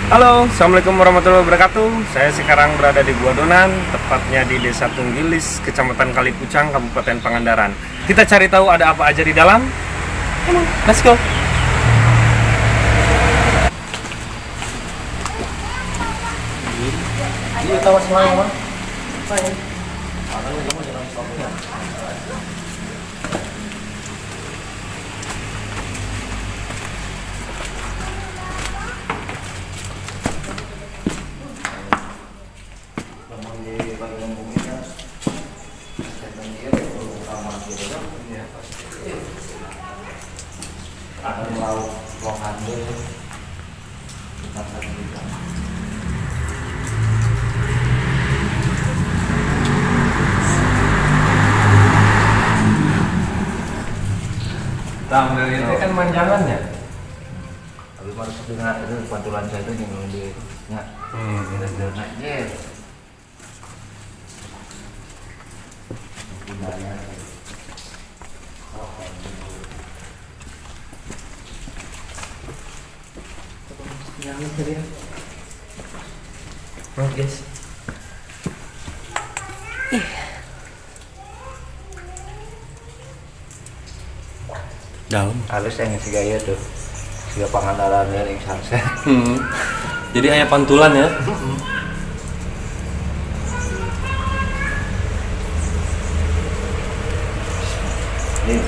Halo, Assalamualaikum warahmatullahi wabarakatuh. Saya sekarang berada di Gua Donan, tepatnya di Desa Tunggilis, Kecamatan Kalipucang, Kabupaten Pangandaran. Kita cari tahu ada apa aja di dalam. Come on, let's go. Ini tahu selain mana? Tampil itu kan manjangannya. Tapi harus dengar itu pantulan saya itu yang di nya. Naiknya. Gunanya. Yang ini dia. Oh, guys. Dalam. Halus yang si gaya tuh. Siga Pangandaran yang sunset. Jadi ayah pantulan ya. Ini.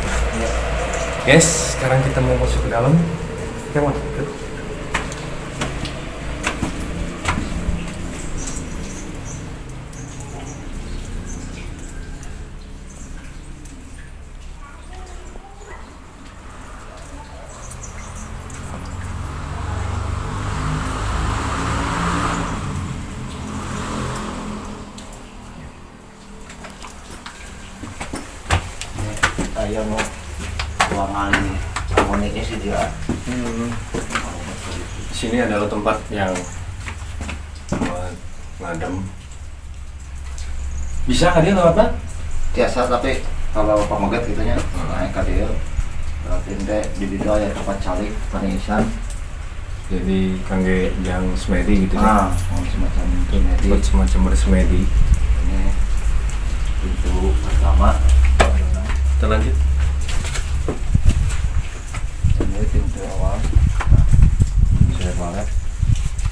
Guys, sekarang kita mau masuk ke dalam. Come on. Saya mau ruangan harmoniknya sih dia. Di sini adalah tempat yang buat ngadem. Bisa kan dia lewat mana? Biasa tapi kalau pamagat gitunya naik ke dia. Berarti teh di bidang ya tempat calik panisan. Jadi kangge yang semedi gitu ya. Semacam itu nanti. Buat semacam bersemedi. Ini pintu pertama. Kita lanjut. Ini pintu awal. Sudah banget.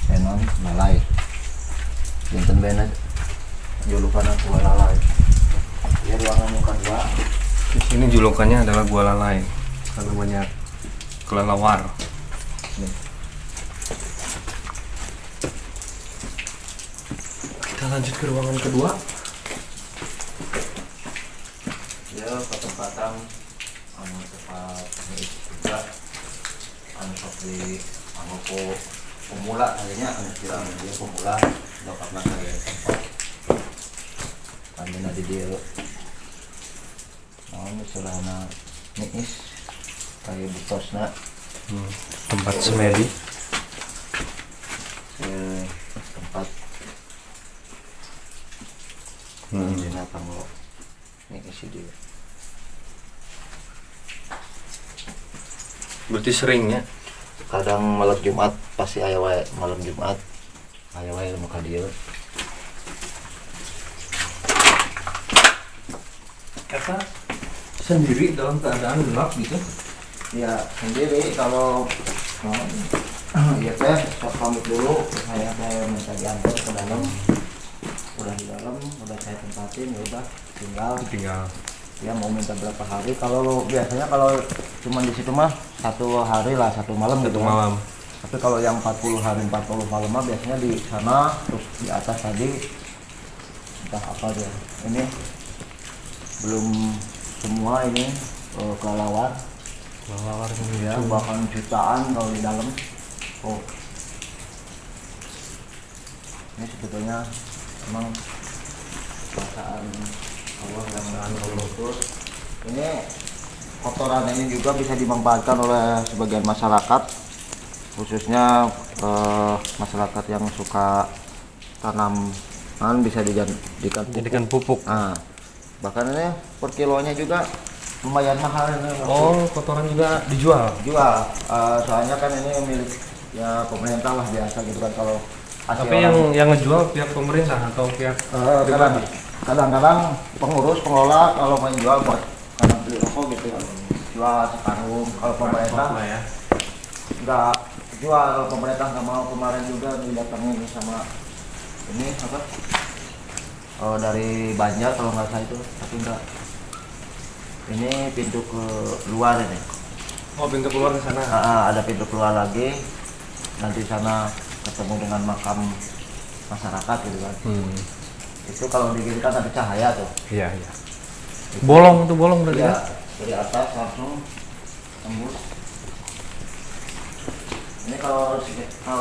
Enon lalai. Jinten bener. Julukan aku lalai. Ya ruangan yang kedua. Di sini julukannya adalah Gua Lalai karena banyak kelelawar. Nih. Kita lanjut ke ruangan kedua. Ya ketempatan tempat ini juga seperti pemula kayaknya bilang dia pemula udah pernah kayak tempat kami dia ini selana niis kayak butosna Tempat semedi. tempat dina tanggo niis dia Berarti sering ya. kadang malam Jumat pasti aya wae malam Jumat aya wae muka dia Kata sendiri dalam keadaan gelap gitu. ya sendiri kalau ya teh sok pamit dulu saya minta diantar ke dalam udah di dalam udah saya tempatin ya udah tinggal ya mau minta berapa hari kalau biasanya kalau cuma di situ mah 1 hari lah 1 malam gitu malam. tapi kalau yang 40 hari 40 malam mah biasanya di sana terus di atas tadi entah apa dia ini belum semua ini kelelawar ya bahkan jutaan kalau di dalam ini sebetulnya emang perasaan Allah yang mengatur. Ini kotoran ini juga bisa dimanfaatkan oleh sebagian masyarakat, khususnya masyarakat yang suka tanam bisa dijadikan pupuk. Nah, bahkan ini per kilonya juga lumayan mahal ini. Oh, kotoran juga dijual. Jual, soalnya kan ini milik ya pemerintah lah biasa gitu kan kalau hasil Tapi yang ngejual pihak pemerintah atau pihak pribadi? kadang-kadang pengurus pengelola kalau menjual buat karena beli rokok gitu kan jual sekarung. Kalau pemerintah Lah ya. nggak jual, kalau pemerintah nggak mau. Kemarin juga didatengin sama ini apa dari Banjar kalau nggak salah itu, tapi enggak, ini pintu ke luar ini. Oh, pintu keluar ke sana. Ada pintu keluar lagi, nanti sana ketemu dengan makam masyarakat gitu kan. Itu kalau digini kan ada cahaya tuh. Iya, iya. Bolong berarti Ya, ya? dari atas langsung tembus. Ini kalau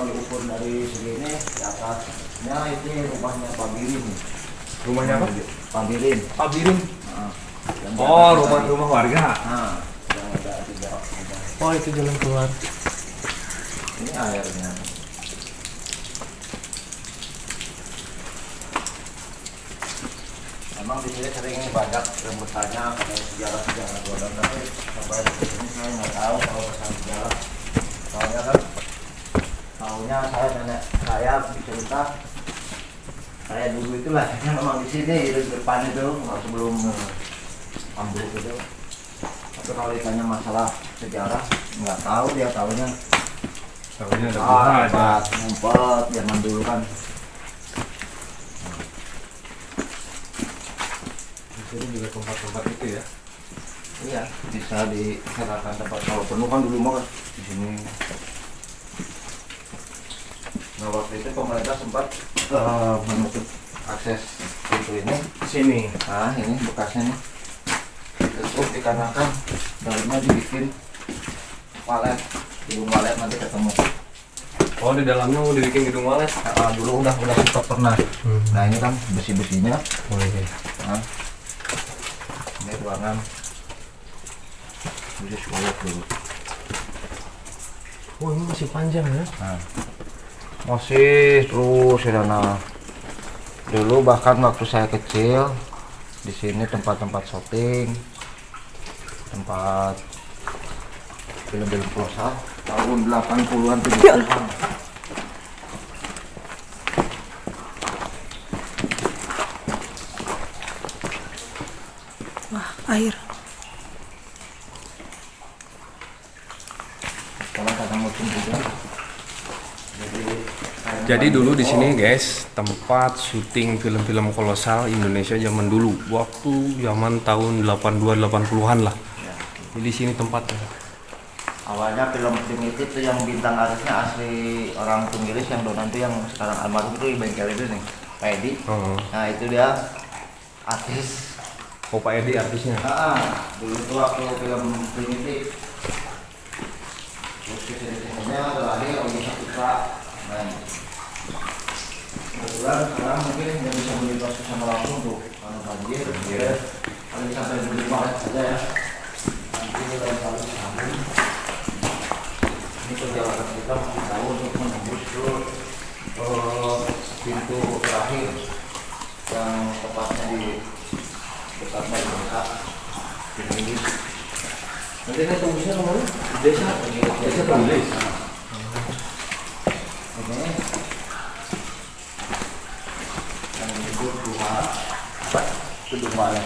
diukur dari segini di atasnya itu rumahnya Pak Birin. Rumahnya apa? Pak Birin. Pak Birin. Nah, yang di Oh, atas tadi. rumah warga. Nah, yang ada 3 orang. Oh, itu jalan keluar. Ini airnya. Memang di sini sering banyak yang bertanya mengenai sejarah Godam, tapi sampai di sini saya nggak tahu kalau masalah sejarah. Soalnya kan tahunya saya nenek saya bercerita saya dulu itu lahirnya memang di sini di depan itu sebelum ambruk itu. Tapi kalau ditanya masalah sejarah nggak tahu, dia tahunya Tahunya ada gua aja. ngumpet zaman dulu kan. Di sini juga tempat-tempat itu ya. Iya, bisa diserahkan tempat kalau penuh kan dulu mah di sini. Nah waktu itu pemerintah sempat menutup akses pintu ini. Sini. Nah ini bekasnya nih. Ditutup dikarenakan dalamnya dibikin walet, gedung walet nanti ketemu. Oh, di dalamnya mau dibikin gedung walet. Dulu udah sempat pernah. Nah ini kan besi-besinya. Oh iya. Nah, ini ruangan. Ini walet dulu. Oh, ini masih panjang ya? Nah, masih terus ya Dana. Dulu bahkan waktu saya kecil di sini tempat-tempat syuting, tempat film-film Plosa tahun 80-an 70-an. Wah, air. Kalau kadang musim hujan. Jadi dulu di sini guys, tempat syuting film-film kolosal Indonesia zaman dulu, waktu zaman tahun 82-80-an lah. Jadi di sini tempatnya. Awalnya film primitif itu yang bintang artisnya asli orang Tunggilis, yang donan itu yang sekarang almarhum itu di bengkel itu nih, Pak Edi. Nah itu dia artis. Oh, Pak Edi artisnya. Dulu tuh waktu film primitif. Terus kesini-sininya terakhir Ogi Saputra. Nah, kebetulan sekarang mungkin nggak bisa melintas ke sana langsung tuh karena banjir. Paling sampai di rumah aja ya. Nanti lain kali sambung. Ini perjalanan kita masih tahu untuk menembus ke pintu terakhir yang tepatnya di dekat desa. Ini nanti ini tembusnya kemana? Desa Tunggilis. Ini yang disebut gedung walet.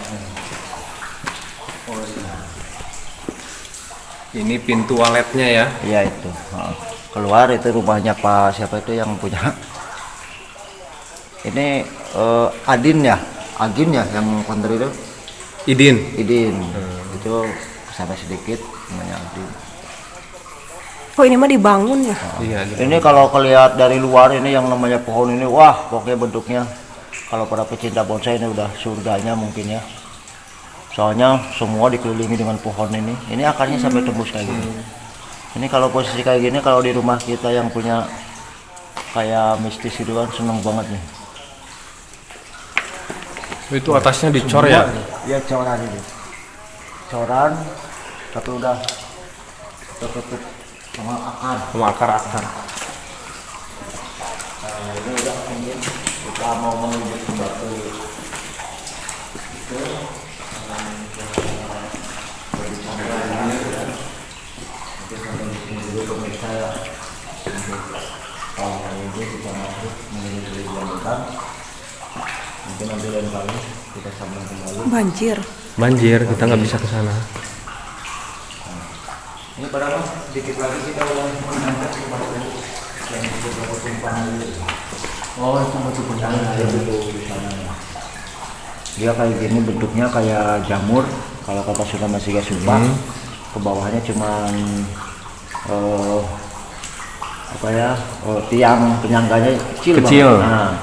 Oh iya. Ini pintu waletnya ya. Iya itu. Keluar itu rumahnya Pak siapa itu yang punya. Ini Agin ya yang konter itu. Idin. Itu sampai sedikit namanya Agin. Oh, ini mah dibangun ya? Iya. Ini kalau kelihat dari luar ini yang namanya pohon ini, wah pokoknya bentuknya kalau para pecinta bonsai ini udah surganya mungkin ya. Soalnya semua dikelilingi dengan pohon ini. Ini akarnya sampai tembus kayak gini. Ini kalau posisi kayak gini, kalau di rumah kita yang punya kayak mistis itu kan seneng banget nih. Itu atasnya dicor ya? Iya coran ini. Coran, tapi udah tertutup sama akar. Sama akar-akar. Nah, ini udah mungkin kita mau menuju ke batu itu berbicara nanti sampai di sini dulu pemirsa ya. kalau hari ini bisa masuk menjadi ribuan orang. Mungkin nanti lain kali kita sambung kembali. Banjir, kita nggak bisa ke sana. Ini padahal sedikit lagi kita udah mengangkat rumah dulu yang beberapa tumpang dulu. Oh, itu batu pedang air dulu di sana. Dia kayak gini bentuknya kayak jamur. Kalau kata Sunan Masiga Sumba, ke bawahnya cuman tiang penyangganya kecil. Nah,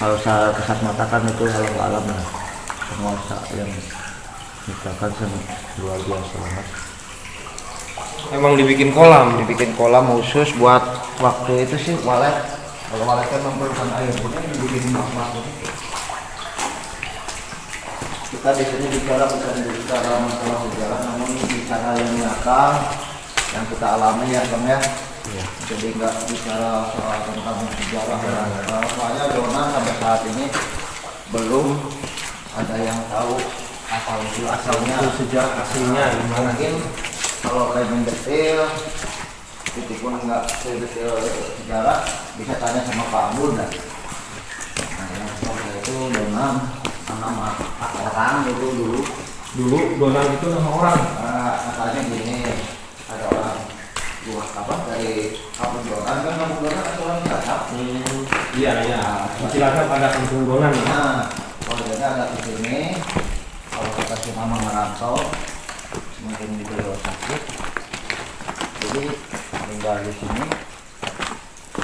kalau saya kesat matakan itu hal alam lah. Penguasa yang misalkan luar biasa banget. Emang dibikin kolam khusus buat waktu itu sih walet. Kalau walet kan memerlukan air, jadi dibikin mak-mak. Kita di sini bicara bukan bicara masalah sejarah, namun bicara yang nyata yang kita alami ya Bang ya. Jadi nggak bicara soal tentang sejarah. Soalnya Donan sampai saat ini belum ada yang tahu asal usulnya, sejarah aslinya. Mungkin kalau kayak mendetail, itu pun nggak sedetail sejarah, bisa tanya sama Pak Ambul dah. Nah, yang soal itu Donan nama orang itu dulu Donan itu nama orang. Katanya gini, ada orang luar kapan dari kampung Donan kan kampung Donan ada orang Cilacap. Iya. Di Cilacap ada kampung Donan. Nah, kalau dia ada di sini, kalau kata si Mama merantau, mungkin di beliau sakit, jadi meninggal di sini,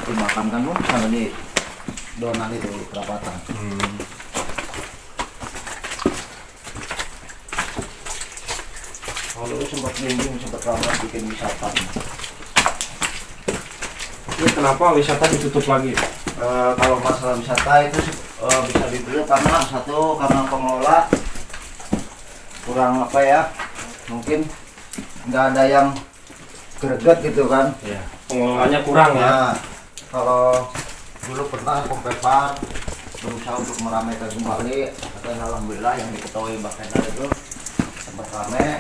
dimakamkan pun sama di Donan itu perapatan. Kalau sempat bimbing, sempat ramah bikin wisata. Ini kenapa wisata ditutup lagi? Kalau masalah wisata itu bisa ditutup karena pengelola kurang mungkin nggak ada yang greget gitu kan. Ya, pengelolanya kurang ya. Nah, kalau dulu pernah Kompepar berusaha untuk meramaikan kembali, dan alhamdulillah yang diketahui Mbak Kendal itu sempat ramai.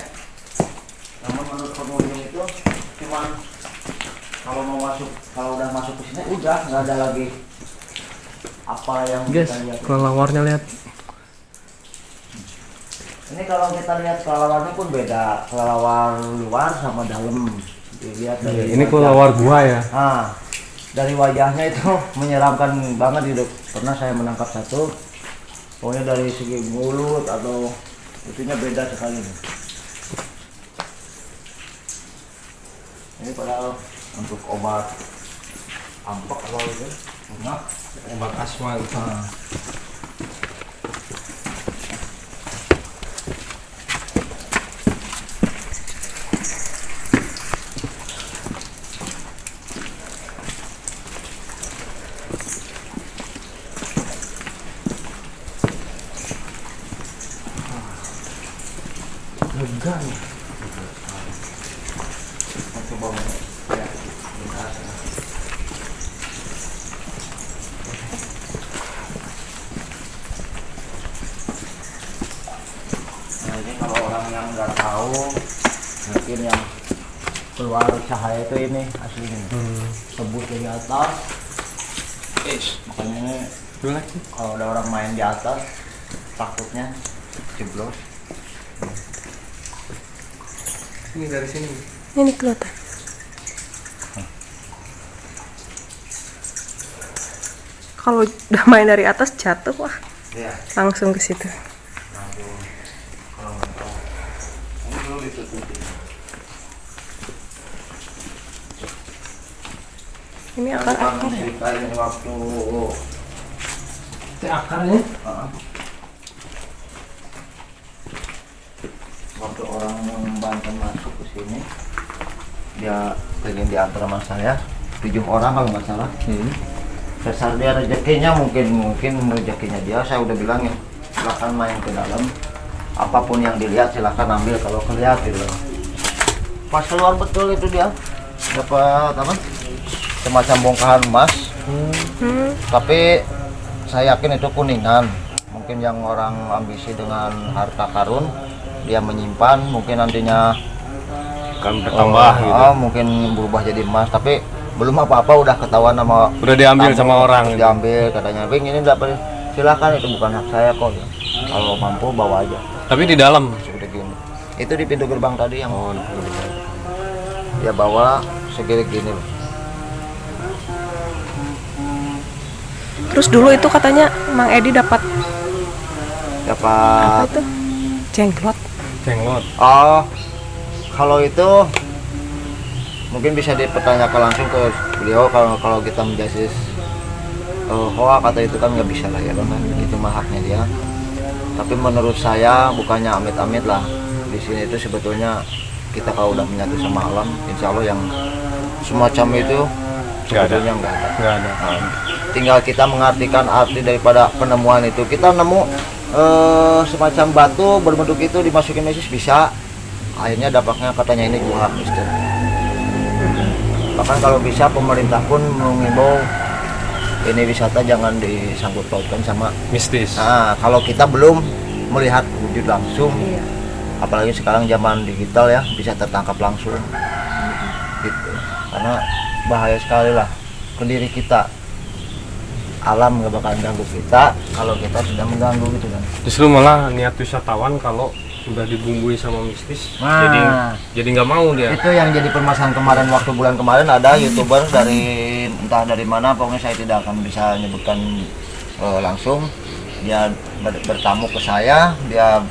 Namun menurut pengunjung itu cuman kalau udah masuk ke sini udah nggak ada lagi apa yang kita lihat. Kelelawarnya lihat. Ini kalau kita lihat kelelawarnya pun beda, kelelawar luar sama dalam. Dilihat dari Ini kelelawar gua ya. Nah, dari wajahnya itu menyeramkan banget hidup. Pernah saya menangkap satu, pokoknya dari segi mulut atau itunya beda sekali. Ini padahal untuk obat ampek kalau itu enggak Obat asma gitu. Lega nih. coba ya. Nah ini kalau orang yang nggak tahu mungkin yang keluar cahaya itu ini aslinya tembus dari atas. Makanya ini kalau ada orang main di atas takutnya jeblos. Ini dari sini. Ini kelihatan. Kalau udah main dari atas jatuh wah Ya, langsung ke situ. langsung kalau nggak tahu. Ini dulu ditutup. Ini akar-akar ya. Ini waktu Itu akarnya. waktu orang Banten masuk ke sini, dia pengen diantar sama saya 7 orang kalau nggak salah. Dasar dia rezekinya mungkin rezekinya dia, saya udah bilangin silahkan main ke dalam, apapun yang dilihat silahkan ambil kalau kelihatan gitu. Pas keluar betul itu dia dapat apa? Semacam bongkahan emas. Tapi saya yakin itu kuningan. Mungkin yang orang ambisi dengan harta karun dia menyimpan, mungkin nantinya Kan bertambah gitu. mungkin berubah jadi emas, tapi belum apa-apa udah ketahuan sama Udah diambil sama orang. diambil katanya, Bing ini dapat, silakan, itu bukan hak saya kok, kalau mampu bawa aja. Tapi di dalam. Seperti gini, itu di pintu gerbang tadi yang ya bawa segini gini loh. Terus dulu itu katanya Mang Edi dapat apa itu? Jenglot. Jenglot. Oh, kalau itu mungkin bisa dipertanyakan langsung ke beliau, kalau kita menjasis hoa kata itu kan nggak bisa lah ya kan, itu mah haknya dia. Tapi menurut saya bukannya amit-amit lah, di sini itu sebetulnya kita kalau udah menyatu sama alam, insya Allah yang semacam itu sebetulnya nggak ada. Nah, tinggal kita mengartikan arti daripada penemuan itu. Kita nemu semacam batu berbentuk itu dimasukin mesis bisa, akhirnya dapatnya katanya ini gua mistis. Bahkan kalau bisa pemerintah pun mengimbau ini wisata jangan disangkut pautkan sama Mistis. Nah, kalau kita belum melihat wujud langsung, apalagi sekarang zaman digital ya, bisa tertangkap langsung gitu. Karena bahaya sekali lah ke diri kita, alam nggak bakal ganggu kita kalau kita sudah mengganggu gitu kan. Justru malah niat wisatawan kalau sudah dibumbui sama mistis, Nah, jadi nggak mau dia. itu yang jadi permasalahan kemarin, waktu bulan kemarin ada YouTuber dari entah dari mana, pokoknya saya tidak akan bisa menyebutkan langsung. Dia bertamu ke saya, dia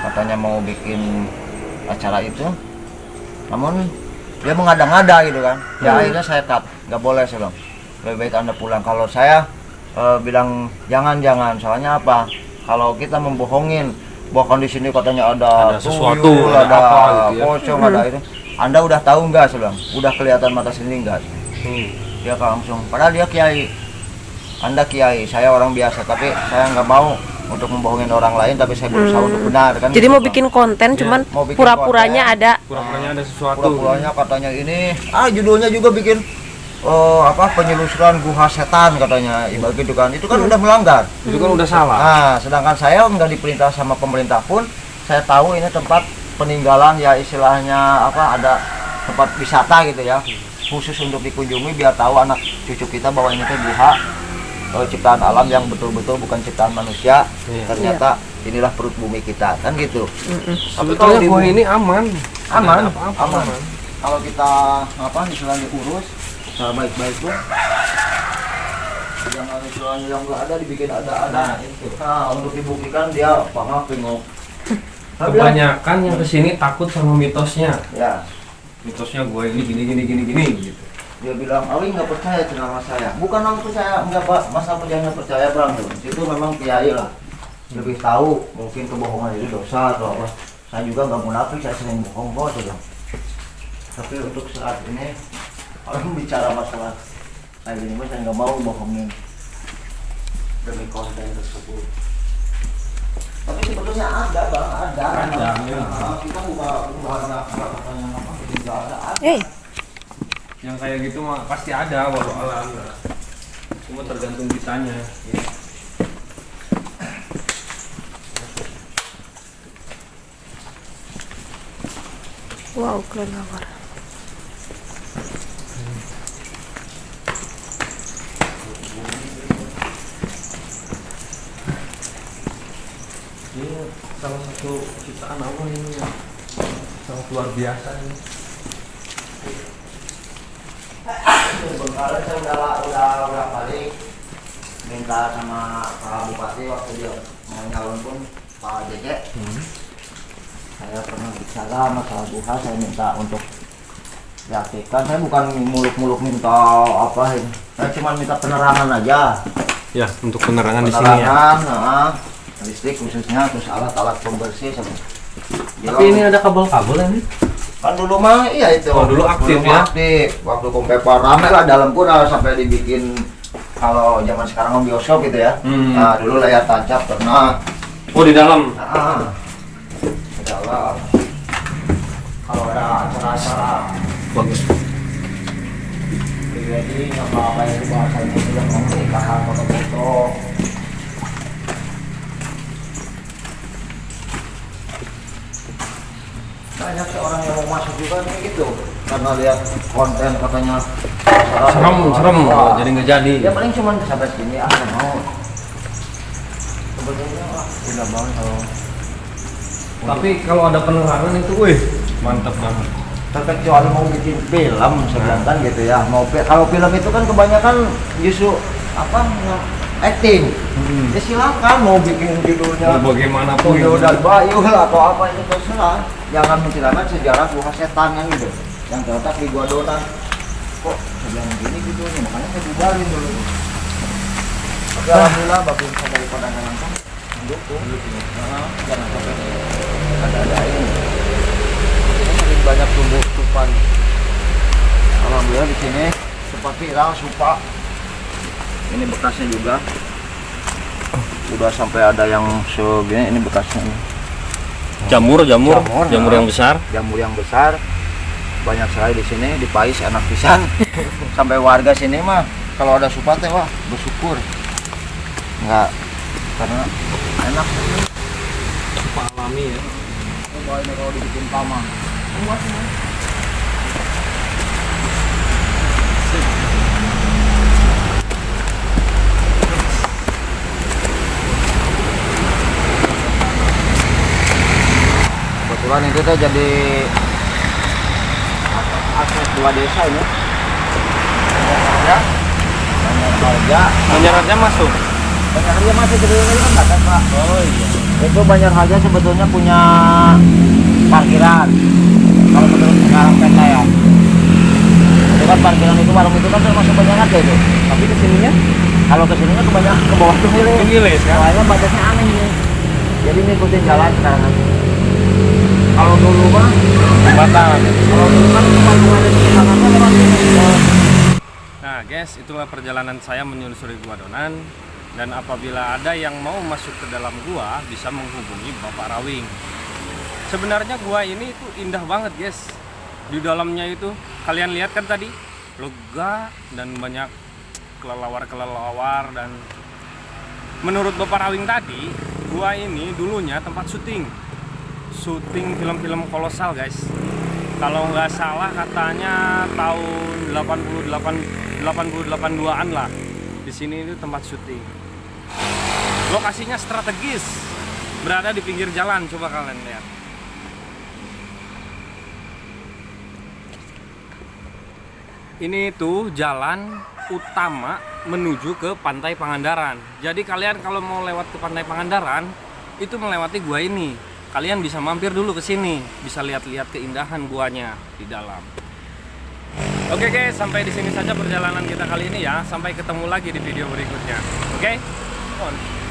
katanya mau bikin acara itu, namun dia mengada-ngada gitu kan. Ya akhirnya saya cut, nggak boleh saya bilang, lebih baik Anda pulang. Kalau saya bilang jangan, soalnya apa, kalau kita membohongin bahkan di sini katanya ada sesuatu, tuyul, ada ada apa gitu ya. pocong, ada itu, Anda udah tahu nggak saya bilang, udah kelihatan mata sendiri nggak? Dia langsung, padahal dia kiai, Anda kiai, saya orang biasa, tapi saya nggak mau untuk membohongin orang lain, tapi saya berusaha untuk benar kan. Jadi gitu, mau Bang. bikin konten, cuman mau bikin pura-puranya ada. Pura-puranya ada sesuatu. Pura-puranya katanya ini, judulnya juga bikin penyelusuran guha setan katanya, ibarat gitu kan. Itu kan udah melanggar. Itu kan udah salah. Nah, sedangkan saya nggak diperintah sama pemerintah pun, saya tahu ini tempat peninggalan ya, istilahnya apa, ada tempat wisata gitu ya, khusus untuk dikunjungi biar tahu anak cucu kita bahwa ini teh guha ciptaan alam yang betul-betul bukan ciptaan manusia. Ternyata inilah perut bumi kita kan gitu. Tapi kalau Sebetulnya di gua ini aman. aman, Nggak ada apa-apa, aman. Kalau kita istilahnya diurus secara baik-baik tuh, jangan istilahnya yang nggak ada dibikin ada. Nah, untuk dibuktikan dia pengok. Kebanyakan yang kesini takut sama mitosnya. Ya, Mitosnya gue ini gini gitu. dia bilang, "Awi nggak percaya sama saya." Bukan aku percaya, nggak Pak, masa percaya nggak percaya bang. Itu memang kiai lah, lebih tahu mungkin kebohongan itu dosa atau apa. Saya juga nggak munafik, saya sering bohong kok saya bilang. Tapi untuk saat ini orang bicara masalah kayak gini, saya nggak mau bohongin demi konten tersebut. Tapi sebetulnya ada bang, ada. Kita buka banyak katanya apa, tidak ada. Yang kayak gitu mah pasti ada walau alam. Cuma tergantung kitanya. Wow, kelelawar. Ini salah satu ciptaan Allah ini ya. Sangat luar biasa ini. Bengkala saya udah balik minta sama Pak Bupati waktu dia mau nyalon pun, Pak Jeke. Saya pernah bicara masalah duha, saya minta untuk diaktifkan. Saya bukan muluk-muluk minta apa ini, saya cuma minta penerangan aja. Ya, untuk penerangan di sini ya. Listrik khususnya, terus alat-alat pembersih sama. Tapi ini ada kabel-kabel ini. Kan dulu mah iya itu. Oh, dulu aktif ya? Aktif. Waktu kompepar rame lah, dalam pun sampai dibikin kalau zaman sekarang bioskop gitu ya. Nah, dulu layar tancap pernah. Oh, di dalam. Di dalam. Kalau ada acara-acara Bagus. pribadi apa yang dibahasanya sudah pernikahan, foto-foto. Banyak orang yang mau masuk juga kayak gitu. karena lihat konten katanya serem jadi nggak jadi. Ya paling cuma sampai sini nggak mau. Sebetulnya udah banget kalau. Tapi kalau ada penerangan itu, wih, mantap banget. Terkecuali mau bikin film sebenarnya gitu ya. Kalau film itu kan kebanyakan justru acting. Ya silakan mau bikin judulnya Bagaimanapun. Tuyul dan Bayu lah atau apa itu terserah. Jangan menceritakan sejarah gua setan yang gitu. Yang terletak di Gua Donan. Kok sebelah begini judulnya, makanya saya bubarin dulu. Tapi alhamdulillah bagus daripada nonton. Mendukung. Jangan sampai ada-adain. Ini banyak tumbuh-tumbuhan. Alhamdulillah di sini seperti supa. Ini bekasnya juga. Udah sampai ada yang segini, ini bekasnya ini. Jamur yang besar. Jamur yang besar. Banyak sekali di sini, di Pais enak pisan. Sampai warga sini mah kalau ada supa teh wah bersyukur. Enggak karena enak. Supa alami ya. Coba ini kalau dibikin pamang. Kebetulan itu teh jadi akses dua desa ini. Banyak harga masuk. Banyak harga masih sebetulnya kan bahkan Pak. Oh iya. Itu banyak harga sebetulnya punya parkiran. Kalau menurut pengalaman saya, itu kan parkiran itu warung itu kan termasuk banyak harga itu. Tapi kesininya Kalau kesininya kebanyakan ke bawah tuh milih. Milih kan? Soalnya batasnya aneh nih. Jadi ngikutin jalan sekarang. Kalau dulu mah jembatan. Kalau dulu kan paling ada di Jakarta lewat sini. Nah guys, itulah perjalanan saya menyusuri Gua Donan. Dan apabila ada yang mau masuk ke dalam gua, bisa menghubungi Bapak Rawing. Sebenarnya gua ini itu indah banget guys. Di dalamnya itu, kalian lihat kan tadi, lega dan banyak kelelawar-kelelawar. Dan menurut Bapak Rawing tadi, gua ini dulunya tempat syuting film-film kolosal guys. Kalau nggak salah katanya tahun 88-an lah. Di sini itu tempat syuting. Lokasinya strategis, berada di pinggir jalan. Coba kalian lihat. Ini tuh jalan utama menuju ke Pantai Pangandaran. Jadi kalian kalau mau lewat ke Pantai Pangandaran, itu melewati gua ini. Kalian bisa mampir dulu ke sini, bisa lihat-lihat keindahan guanya di dalam. Oke guys, sampai di sini saja perjalanan kita kali ini ya. Sampai ketemu lagi di video berikutnya. Oke? On.